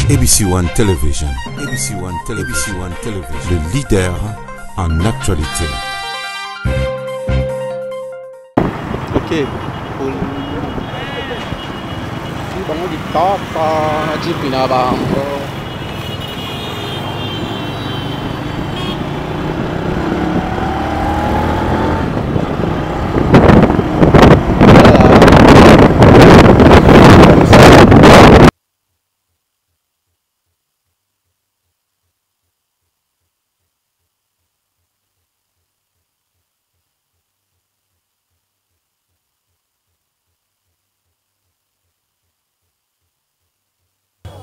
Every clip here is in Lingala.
ABC One Television. ABC One Television. ABC One Television. Le leader en actualité. Ok. Bangun di top, ngaji pindah bang.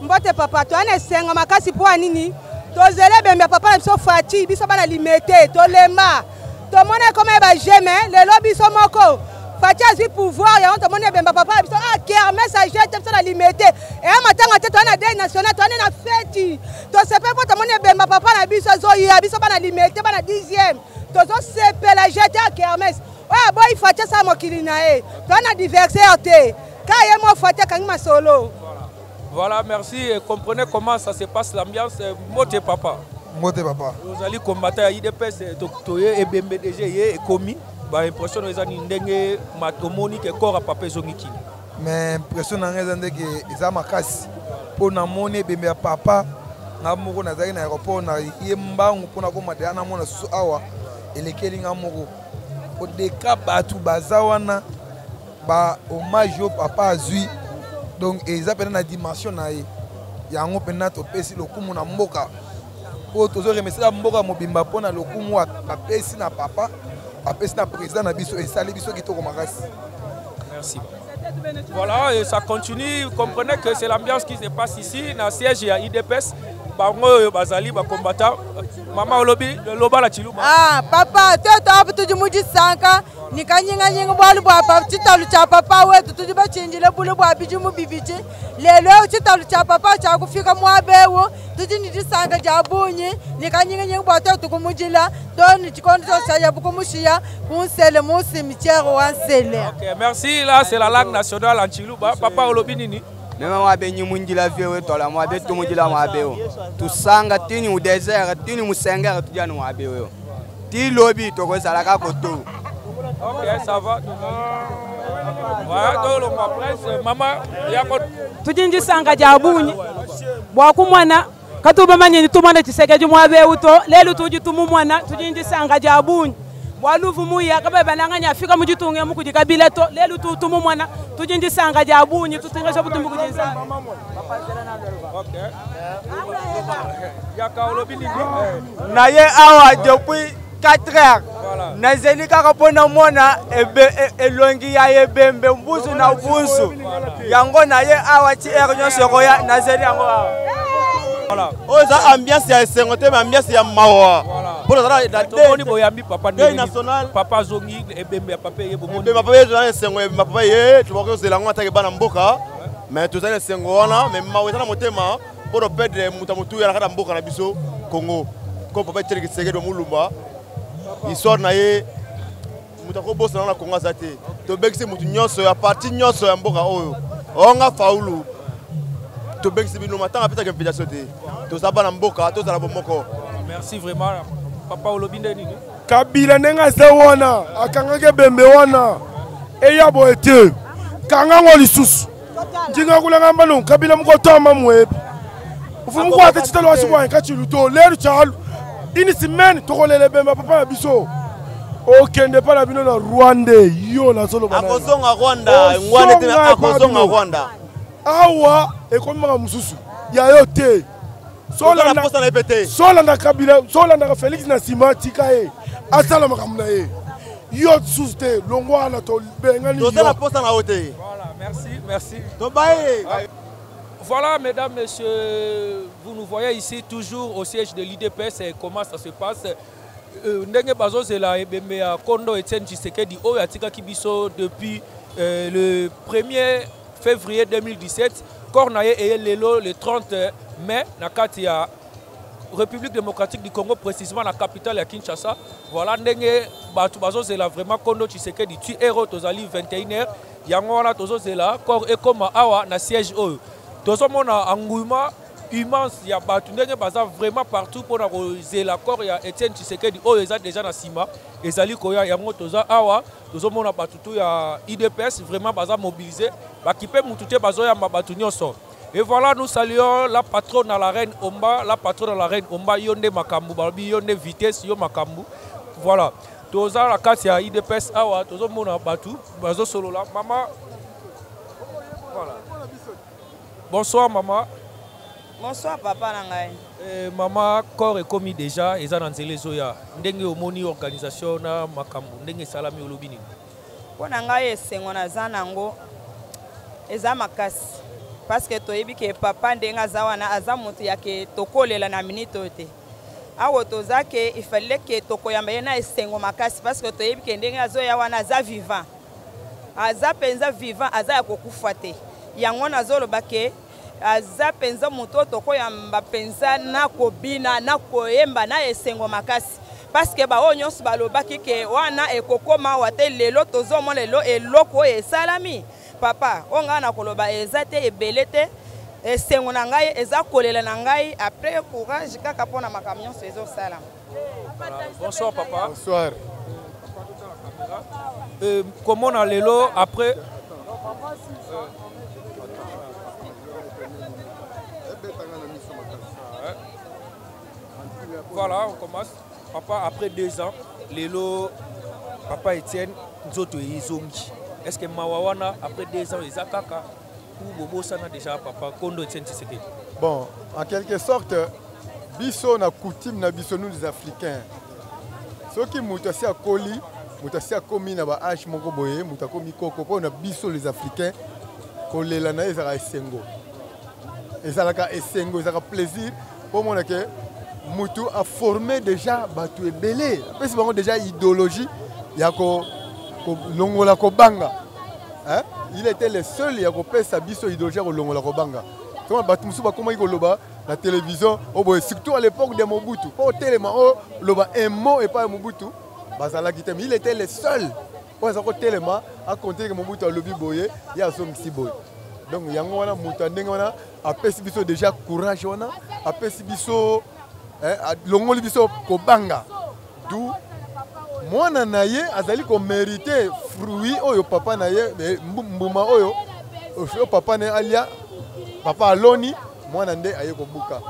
Mbote papa to ane senga makasi po anini tozele bembe papa na biso fati biso bana limité tolema to mona comme ba jamais le lobby so moko fati azui pouvoir ya on to mona bembe papa biso a kermesse a jete biso na limité et matanga te to na deuil national to na fête to sepe po to mona bembe papa na biso zo ya biso bana limité bana 10e to zo sepe la jete a kermesse o boy fati sa mokili na e to na diversaire te ka ye mo fati kangi solo. Voilà, merci. Et comprenez comment ça se passe l'ambiance. Moté papa. Moté papa. Vous allez combattre à IDPS et BMBDG et commis. Bah impression les ani ndenge matomoni ke corps à papa zongiki. Mais impression na ngeza ndenge eza makasi. Pour na moni bembe papa na moko na zaki na aéroport na yembangu pour na komata na mona su awa elekeli nga moko. Au deka batu bazawana ba hommage au papa azui. Donc ils appellent la dimension naïe. Il y a un open to pesi le kumu na mboka. Pour tous les remercier la mboka mobimba pona le kumu a pesi na papa, a pesi na président na biso et sali biso qui to komakasi. Merci. Voilà, et ça continue. Vous comprenez que c'est l'ambiance qui se passe ici, dans le siège à IDPS. Bango bazali ba combattant. Maman olobi loba la chiluba. Ah papa, tu tu muji sanka. Nikanyinga nyinga bwalu bwa papa chitalu cha papa wetu tuji bachinjile bulu bwa biji mu bibichi. Lelo chitalu cha papa cha kufika mwabewo tuji nidisanga jabunyi nikanyinga nyinga bwa tu kumujila to ni chikondo cha ya bukumushia kunsele mu cimetière wansele. OK, merci. Là c'est la langue nationale en Chiluba. Papa olobi nini? Même moi benyi munjila viewe tola moi be tu munjila moi beo tu sanga tini mu désert tini mu senga tu janu moi beo ti lobby to ko sala ka koto. OK, ça va. Voilà, donc le presse maman yako tujinji sanga jabunyi bwa kumwana katuba manyeni tumana chisekeje mwa beo to lelo tuji tumumwana tujinji sanga jabunyi waluvu muya kabe bananganya afika mujitunge mukujikabila to lelo tutumu mwana tujindi sanga jabunyi tutengesha butumbu kujinza. OK. Yaka olobini Na ye awa depuis 4 heures. Na zeli kaka pona mona elongi ya yebembe mbuzu na buzu. Yango na ye awa ti er nyonso koya na zeli yango awa. Voilà. Oza ambiance ya sengote mais ambiance ya mawa. Pour la deuil boyambi papa national papa zongi ebembe papa ye bomo. Ebembe papa ye zana sengo papa ye tu bako zela ngata ke bana mboka mais tu zana sengo wana mais mawa zana motema pour perdre mutamutu ya kada mboka na biso Congo. Ko papa tsheli kisege do mulumba. Histoire na ye mutako bosa na Congo azate. To bekisi mutu nyonso ya parti nyonso ya mboka oyo. Onga faulu. To bekisi bino matanga peta ke invitation te. To sabana mboka to zala bomoko. Merci vraiment. Papa olobinde nini? Kabila nenga zewana akangake bembe wana eya boete kanga ngoli susu njinga kulanga mbano kabila mukotoma mwepi ufumu kwate chitalo washibwa nkachiluto leru chalu ini simeni tokolele bembe papa na biso okende pala bino na Rwanda yo na solo bana akozonga Rwanda ngwane te akozonga Rwanda awa ekomanga mususu ya yote Solanda Kabila, Solanda Félix Nassima Tikae, Asala Makamnae, Yot Souste, Longwana, Bengani. Voilà, merci. Voilà, mesdames, messieurs, vous nous voyez ici toujours au siège de l'IDPS et comment ça se passe. Ndenge Bazo Zela Ebembe Kondo Etienne Tshisekedi Oyatika Kibiso depuis le 1er février 2017. Cornaye et Lelo le 30 mai, nakati ya République démocratique du Congo, précisément la capitale à Kinshasa. Voilà, ndenge batu bazo zela vraiment Kondo Tshisekedi tu héros tozali 21h. Yango wana tozo zela corps et comme awa na siège oyo. Tozo mona angouima immense, il y a vraiment partout pour l'accord. Il y a Etienne Tshisekedi, oh, ils ont déjà dans Sima, et Zali Koya, il y a Motoza, Awa, nous avons il y a IDPS, vraiment mobilisé, qui peut moutouter, il y a Mabatuni. Et voilà, nous saluons la patronne à la reine Omba, Yonde Makambu, Yonde Vitesse, Yo Makambu. Voilà. Toza la carte, il y a IDPS, Awa, Tozo Mona Batu, Bazo Solo là. Maman. Voilà. Bonsoir, maman. Bonsoir, papa Nangaï. Maman, corps est commis déjà, et ça dans les zoya. Ndenge omoni organisation na Makambu, ndenge salami olobini. Pour Nangaï, c'est mon azanango, et ça makasi. Parce que toyebi ke papa ndenga zawana azamutu yake tokolela na minute. Awo tozake il fallait que tokoyamba na esengo makasi parce que toyebi ke ndenga zoya wana za vivant. Aza penza vivant aza yakokufa te. Yango nazoloba ke aza penza muto tokoyamba penza na kobina na koyemba na esengo makasi. Parce que ba onyos balobaki ke wana ekokoma wate lelo tozomo lelo eloko esalami. Papa, on a koloba ezate ebelete esengo na ngai eza kolela na ngai après courage kaka pona makamion sezo sala. Bonsoir papa. Bonsoir. Comment on a lelo après Voilà, on commence. Papa, après 2 ans, lelo papa Etienne Nzoto Izongi. Est-ce que Mawawana, après 2 ans, les Akaka, ou Bobo Sana déjà, papa, Kondo Etienne Tshisekedi? Bon, en quelque sorte, biso na coutume na biso nous les Africains. Ceux qui mutasi à Koli, mutasi à Komi na ba H moko boye, mutakomi koko, pour na biso les Africains, kolela na ezaka esengo. Ezalaka esengo, ezaka plaisir, pour moi que mutu a formé déjà batu ebele. Après c'est vraiment déjà idéologie, yako Longola Kobanga. Hein? Il était le seul à faire sa biso idéologie au Longola Kobanga. Comment Batumsu comment il loba la télévision, surtout à l'époque de Mobutu. Pas au téléma, loba un mot et pas Mobutu. Il était le seul. Pour ça téléma à compter que Mobutu a lobby boye, il y a son petit boy. Donc yango wana mutandenge wana a pesi biso déjà courage wana, a pesi biso Longola biso Kobanga. D'où mwana na ye azali ko mériter fruit oyo papa na ye mbuma oyo papa na alia papa aloni mwana nde aye ko buka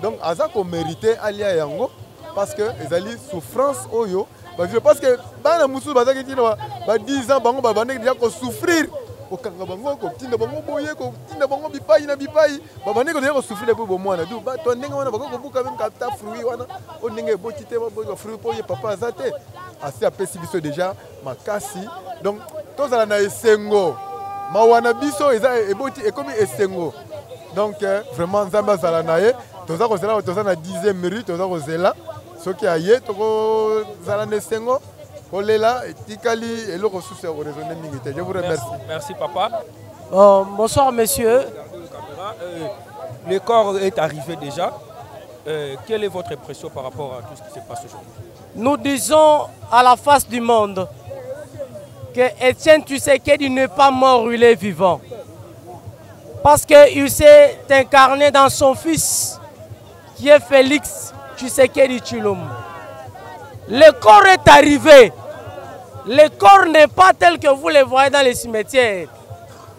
donc aza ko mériter alia yango parce que ezali souffrance oyo parce que bana musu bazaki tina ba 10 ans bango babande déjà ko souffrir ko kanga bango ko tinda bango boye ko tinda bango bipai na bipai babande ko déjà ko souffrir pour mwana du ba to ndenge wana bako ko buka même kata fruit wana o ndenge botite ba boye fruit pour papa azate assez apesi biso déjà makasi donc tozala na esengo mawana biso eza eboti ekomi esengo donc vraiment nzambe azala na ye toza kozela toza na 10e mérite toza kozela soki aye tokozala na esengo kolela etikali eloko susu ya koraisonner mingi te. Je vous remercie. Merci papa. Bonsoir messieurs. Le corps est arrivé déjà. Quelle est votre impression par rapport à tout ce qui se passe aujourd'hui? Nous disons à la face du monde que Etienne Tshisekedi n'est pas mort, il est vivant. Parce qu'il s'est incarné dans son fils, qui est Félix Tshisekedi Tshilombo. Le corps est arrivé. Le corps n'est pas tel que vous le voyez dans les cimetières.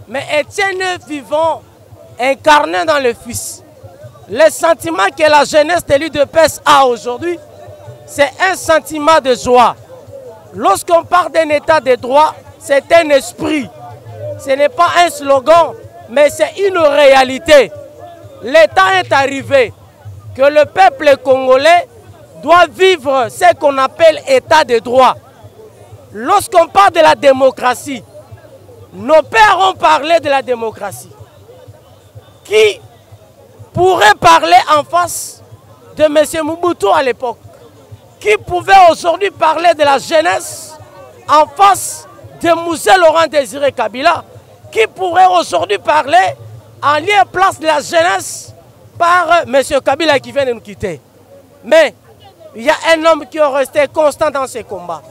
Mais Etienne est vivant, incarné dans le fils. Le sentiment que la jeunesse de l'UDPS a aujourd'hui, c'est un sentiment de joie. Lorsqu'on parle d'un état de droit, c'est un esprit. Ce n'est pas un slogan, mais c'est une réalité. L'état est arrivé que le peuple congolais doit vivre ce qu'on appelle état de droit. Lorsqu'on parle de la démocratie, nos pères ont parlé de la démocratie. Qui pourrait parler en face de M. Mobutu à l'époque? Qui pouvait aujourd'hui parler de la jeunesse en face de Moussé Laurent Désiré Kabila? Qui pourrait aujourd'hui parler en lieu et place de la jeunesse par M. Kabila qui vient de nous quitter? Mais il y a un homme qui est resté constant dans ses combats.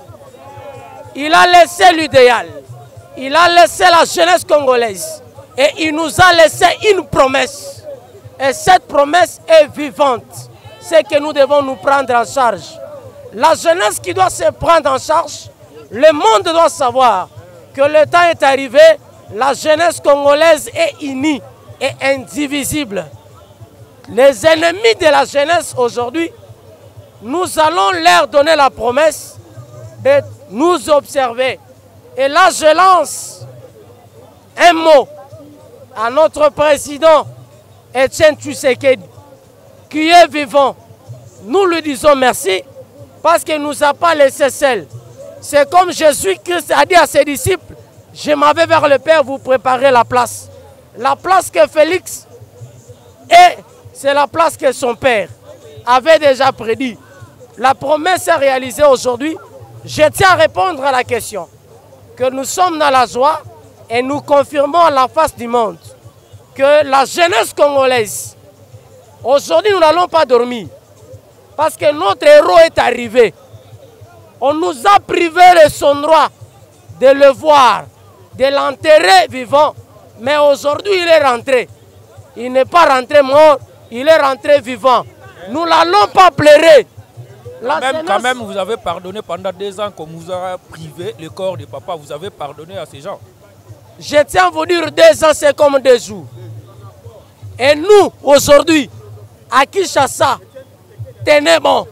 Il a laissé l'idéal. Il a laissé la jeunesse congolaise. Et il nous a laissé une promesse. Et cette promesse est vivante. C'est que nous devons nous prendre en charge. La jeunesse qui doit se prendre en charge, le monde doit savoir que le temps est arrivé, la jeunesse congolaise est unie et indivisible. Les ennemis de la jeunesse aujourd'hui, nous allons leur donner la promesse de nous observer. Et là, je lance un mot à notre président Etienne Tshisekedi, qui est vivant. Nous lui disons merci parce qu'il ne nous a pas laissé seuls. C'est comme Jésus-Christ a dit à ses disciples, je m'en vais vers le Père, vous préparez la place. La place que Félix est, c'est la place que son Père avait déjà prédit. La promesse est réalisée aujourd'hui. Je tiens à répondre à la question. Que nous sommes dans la joie et nous confirmons à la face du monde que la jeunesse congolaise, aujourd'hui nous n'allons pas dormir parce que notre héros est arrivé. On nous a privé de son droit de le voir, de l'enterrer vivant, mais aujourd'hui il est rentré. Il n'est pas rentré mort, il est rentré vivant. Nous n'allons pas pleurer. Quand même, vous avez pardonné pendant 2 ans qu'on vous a privé le corps de papa. Vous avez pardonné à ces gens. Je tiens à vous dire, 2 ans, c'est comme 2 jours. Et nous, aujourd'hui, à Kinshasa, tenez bon.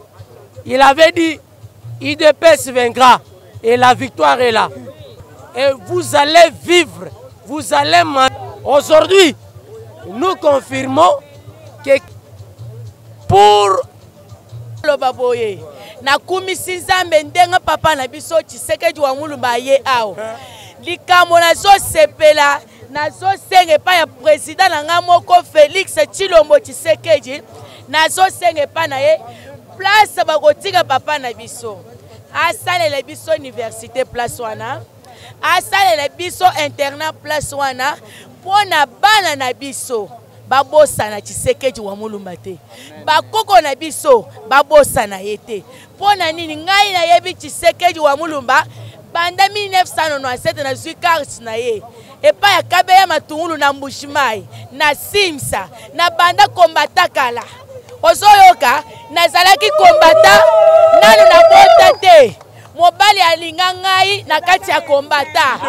Il avait dit, UDPS vaincra. Et la victoire est là. Et vous allez vivre. Vous allez manger. Aujourd'hui, nous confirmons que pour le baboye, na kumisi nzambe ndenga papa na biso Tshisekedi wa Mulumba ye awo. Likambo nazo sepela nazo senge pa ya président nanga moko Félix Tshilombo Tshisekedi nazo senge pa na ye place bakotika papa na biso. Asalela biso université place wana. Asalela biso internat place wana pona bana na biso. Babosa na Tshisekedi wa Mulumba te. Bakoko na biso babosa na yete. Pona nini ngai na yebi Tshisekedi wa Mulumba banda 1997 na zui carte na ye. Epa ya Kabeya Matungulu na Mbushimai na Simsa na banda kombata kala. Ozoyoka nazalaki kombata nanu na bota te. Mobali alinga ngai na kati ya kombata.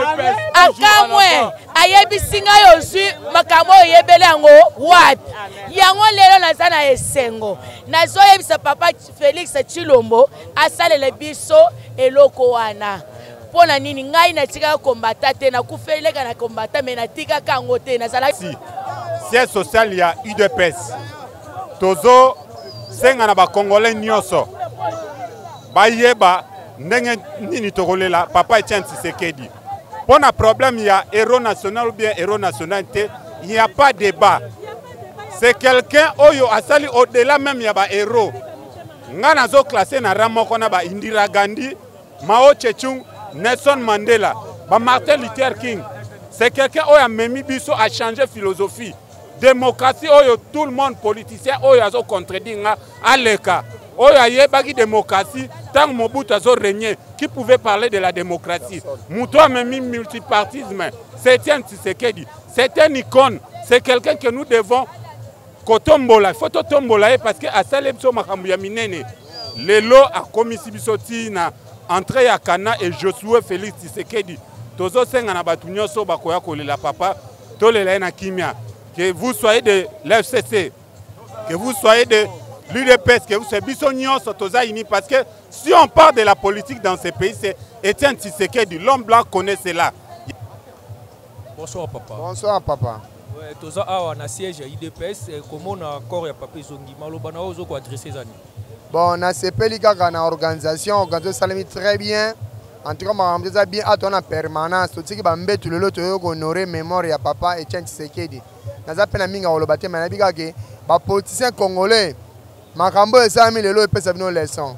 Akamwe ayebisi ngai ozwi makambo oyebele yango wapi. Yango lelo naza na esengo. Nazoyebisa papa Félix Tshilombo asalele biso eloko wana. Pona nini ngai natika kombata te na kufeleka na kombata me natika kango te nazalaki. Siège social ya UDPS. Tozo senga na ba Congolais nyonso. Bayeba ndenge nini tokolela papa Etienne Tshisekedi. Pour un problème, il y a héros national ou bien héros nationalité, il n'y a pas de débat. C'est quelqu'un oyo asali au-delà même il y a ba héros. Ngana zo classé na ramoko na ba Indira Gandhi, Mao Tse-tung, Nelson Mandela, ba Martin Luther King. C'est quelqu'un oyo a memi biso a changé philosophie. Démocratie oyo tout le monde politicien oyo azo contredire nga aleka. Oyo ayebaki démocratie tant Mobutu azo régné qui pouvait parler de la démocratie. Mouto a même multipartisme. C'est Etienne Tshisekedi. C'est une icône. C'est quelqu'un que nous devons kotombola. Il faut tombola parce que à Salemso makambu ya minene. Lelo a komisi bisoti na entrée ya Kana et Josué Félix Tshisekedi. Tozo senga na batu nyonso bakoya kolela papa tolela na kimia. Que vous soyez de l'FCC, que vous soyez de l'UDPS, que vous soyez Bissonion, Sotozaini, parce que si on parle de la politique dans ces pays, c'est Etienne Tshisekedi, l'homme blanc connaît cela. Bonsoir papa. Bonsoir papa. Ouais, toza awa na siège ya UDPS, comment on a encore ya papa Zongi malobana ozo ko adresser zani. Bon, na sepeli kaka na organisation salami très bien. En tout cas, on a bien à permanence. Tout ce qui va me le lot honorer mémoire ya papa Etienne Tshisekedi. Naza pena minga olobate manabiga ke ba politicien congolais makambo esami lelo epesa bino leçon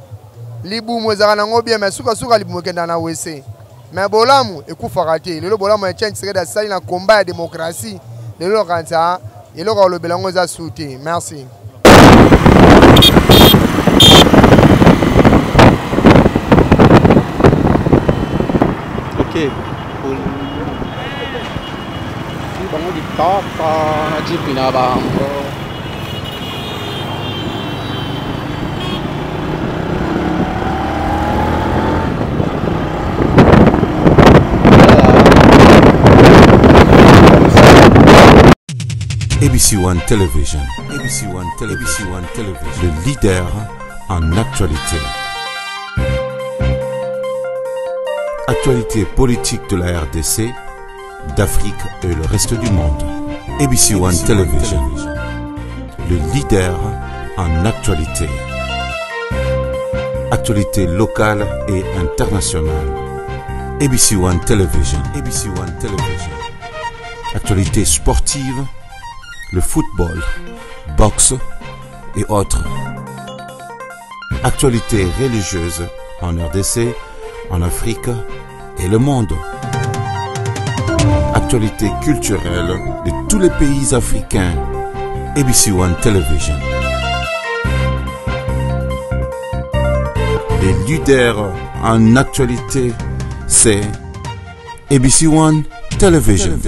libu mwezaka nango bien mais suka libu kenda na wese mais bolamu ekufaka te lelo bolamu Etienne Tshisekedi asali na combat ya démocratie lelo kanza eloko olobela ngo za souté. Merci. OK. Bango di top na jipi na bango ABC One Television. ABC One Television. Le leader en actualité. Actualité politique de la RDC, d'Afrique et le reste du monde. ABC One Television. Le leader en actualité. Actualité locale et internationale. ABC One Television. ABC One Television. Actualité sportive, le football, boxe et autres. Actualité religieuse en RDC, en Afrique et le monde. Actualité culturelle de tous les pays africains. ABC One Television. Les leaders en actualité, c'est ABC One Television.